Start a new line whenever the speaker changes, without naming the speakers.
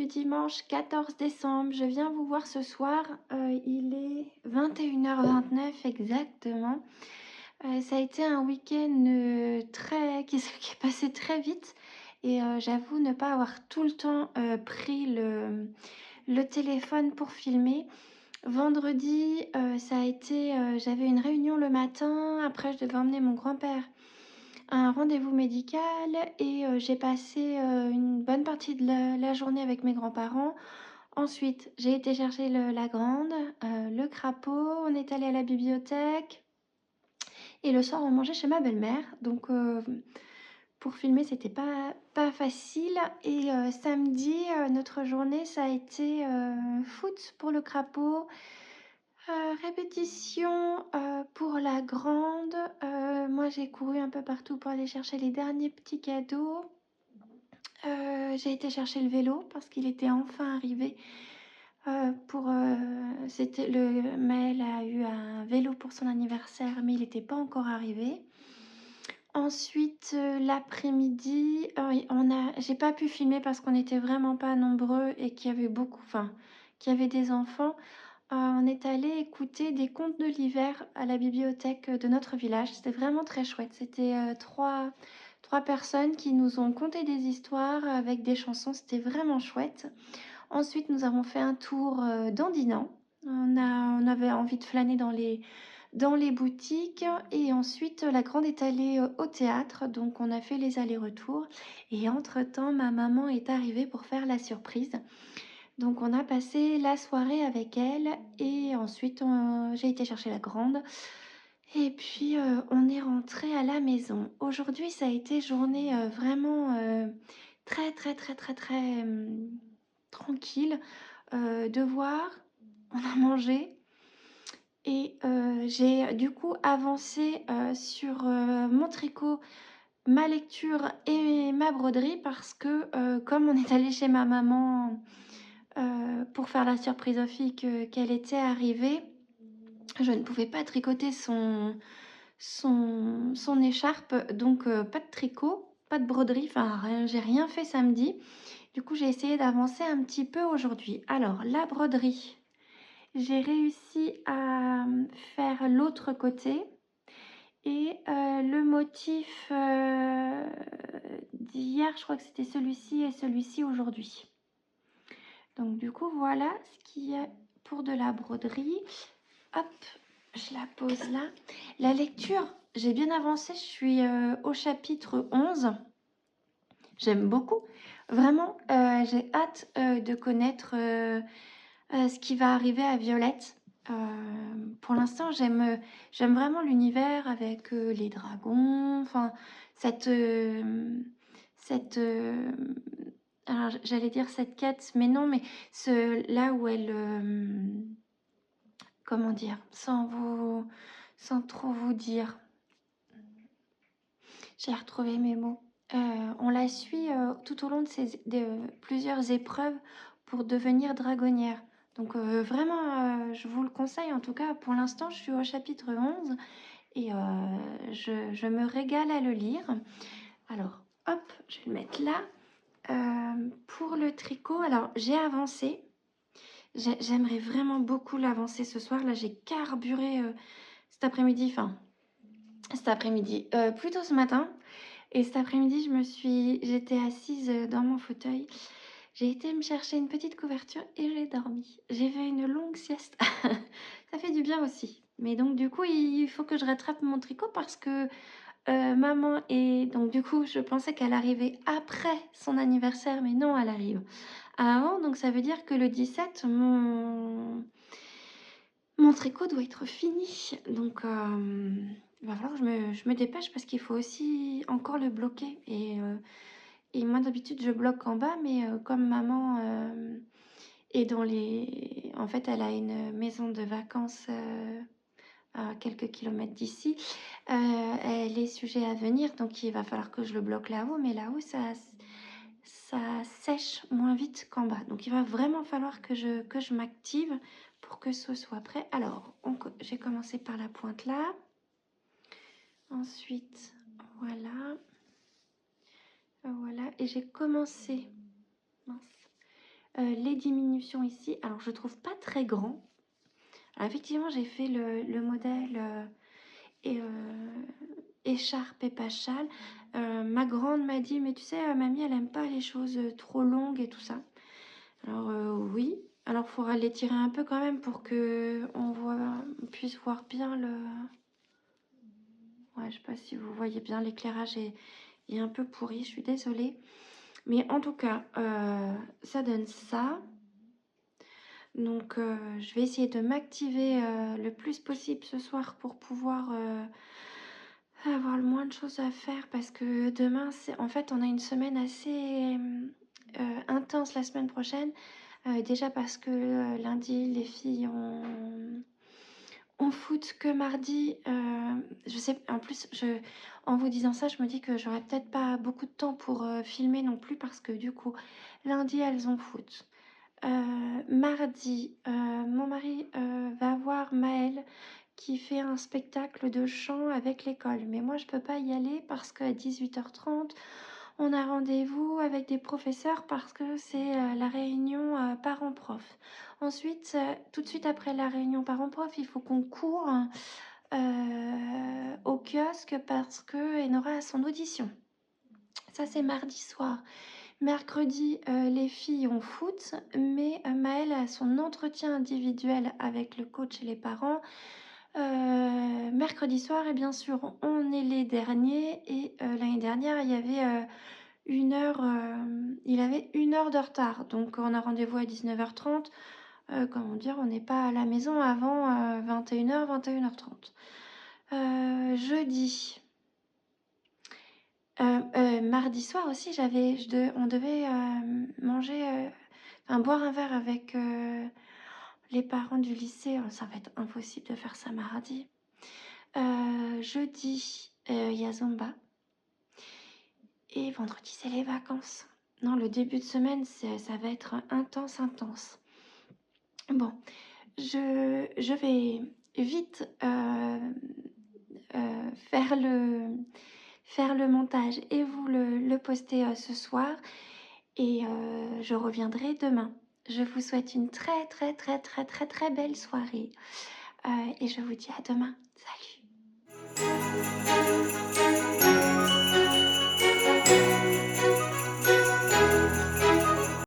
dimanche 14 décembre. Je viens vous voir ce soir. Il est 21h29 exactement. Ça a été un week-end qui est passé très vite. Et j'avoue ne pas avoir tout le temps pris le téléphone pour filmer. Vendredi, j'avais une réunion le matin. Après, je devais emmener mon grand-père à un rendez-vous médical et j'ai passé une bonne partie de la journée avec mes grands-parents. Ensuite, j'ai été chercher la grande, le crapaud, on est allé à la bibliothèque et le soir, on mangeait chez ma belle-mère. Donc, pour filmer, c'était pas facile. Et samedi, notre journée, ça a été foot pour le crapaud, répétition pour la grande. Moi, j'ai couru un peu partout pour aller chercher les derniers petits cadeaux. J'ai été chercher le vélo parce qu'il était enfin arrivé. Maël a eu un vélo pour son anniversaire, mais il n'était pas encore arrivé. Ensuite, l'après-midi, j'ai pas pu filmer parce qu'on n'était vraiment pas nombreux et qu'il y avait qu'il y avait des enfants. On est allé écouter des contes de l'hiver à la bibliothèque de notre village. C'était vraiment très chouette. C'était trois personnes qui nous ont conté des histoires avec des chansons. C'était vraiment chouette. Ensuite, nous avons fait un tour dans Dinan. On avait envie de flâner dans les boutiques. Et ensuite, la grande est allée au théâtre. Donc, on a fait les allers-retours. Et entre-temps, ma maman est arrivée pour faire la surprise. Donc, on a passé la soirée avec elle. Et ensuite, j'ai été chercher la grande. Et puis, on est rentré à la maison. Aujourd'hui, ça a été journée vraiment très, très, très, très, très tranquille. Devoir, on a mangé. Et j'ai du coup avancé sur mon tricot, ma lecture et ma broderie parce que comme on est allé chez ma maman pour faire la surprise aux filles qu'elle était arrivée, je ne pouvais pas tricoter son écharpe, donc pas de tricot, pas de broderie, j'ai rien fait samedi. Du coup, j'ai essayé d'avancer un petit peu aujourd'hui. Alors, la broderie, j'ai réussi à faire l'autre côté et le motif d'hier, je crois que c'était celui-ci et celui-ci aujourd'hui. Donc du coup, voilà ce qu'il y a pour de la broderie. Hop, je la pose là. La lecture, j'ai bien avancé, je suis au chapitre 11. J'aime beaucoup. Vraiment, j'ai hâte de connaître ce qui va arriver à Violette. Pour l'instant, j'aime vraiment l'univers avec les dragons. Enfin, cette, cette alors j'allais dire cette quête, mais non, mais là où elle, comment dire, sans trop vous dire, j'ai retrouvé mes mots. On la suit tout au long de plusieurs épreuves pour devenir dragonnière. Donc vraiment, je vous le conseille. En tout cas, pour l'instant, je suis au chapitre 11 et je me régale à le lire. Alors, hop, je vais le mettre là. Pour le tricot, alors j'ai avancé. J'aimerais vraiment beaucoup l'avancer ce soir. Là, j'ai carburé cet après-midi, plutôt ce matin. Et cet après-midi, j'étais assise dans mon fauteuil. J'ai été me chercher une petite couverture et j'ai dormi. J'ai fait une longue sieste. Ça fait du bien aussi. Mais donc, du coup, il faut que je rattrape mon tricot parce que maman est... Donc, du coup, je pensais qu'elle arrivait après son anniversaire, mais non, elle arrive avant. Donc, ça veut dire que le 17, mon tricot doit être fini. Donc, il va falloir que je me dépêche parce qu'il faut aussi encore le bloquer. Et moi, d'habitude, je bloque en bas, mais comme maman est dans les... En fait, elle a une maison de vacances à quelques kilomètres d'ici. Elle est sujet à venir, donc il va falloir que je le bloque là-haut. Mais là-haut, ça sèche moins vite qu'en bas. Donc, il va vraiment falloir que je m'active pour que ce soit prêt. Alors, j'ai commencé par la pointe là. Ensuite, voilà. Voilà. Et j'ai commencé... Mince. les diminutions ici, alors je trouve pas très grand. Alors effectivement, j'ai fait le modèle, et écharpe et pas châle. Ma grande m'a dit: «Mais tu sais, mamie, elle aime pas les choses, trop longues et tout ça». Alors, oui, alors faudra l'étirer un peu quand même pour qu'on puisse voir bien le ouais, je sais pas si vous voyez bien, l'éclairage est un peu pourri, je suis désolée. Mais en tout cas, ça donne ça. Donc, je vais essayer de m'activer, le plus possible ce soir pour pouvoir, avoir le moins de choses à faire parce que demain, en fait, on a une semaine assez, intense la semaine prochaine. Déjà parce que, lundi, les filles ont foot que mardi. Je sais en plus, en vous disant ça, je me dis que j'aurais peut-être pas beaucoup de temps pour, filmer non plus parce que du coup, lundi, elles ont foot. Mardi, mon mari, va voir Maëlle qui fait un spectacle de chant avec l'école. Mais moi, je peux pas y aller parce qu'à 18h30, on a rendez-vous avec des professeurs parce que c'est la réunion parents-prof. Ensuite, tout de suite après la réunion parents-prof, il faut qu'on court au kiosque parce que Enora a son audition. Ça, c'est mardi soir. Mercredi, les filles ont foot, mais Maëlle a son entretien individuel avec le coach et les parents. Mercredi soir, et bien sûr, on est les derniers. Et l'année dernière, il y avait il avait 1 heure de retard. Donc, on a rendez-vous à 19h30. Comment dire, on n'est pas à la maison avant 21h, 21h30. Jeudi. Mardi soir aussi, on devait manger, enfin boire un verre avec les parents du lycée. Oh, ça va être impossible de faire ça mardi. Jeudi, il y a Zumba. Et vendredi, c'est les vacances. Non, le début de semaine, ça va être intense, intense. Bon, je vais vite faire le montage et vous le poster ce soir. Et je reviendrai demain. Je vous souhaite une très très très très très très belle soirée. Et je vous dis à demain. Salut!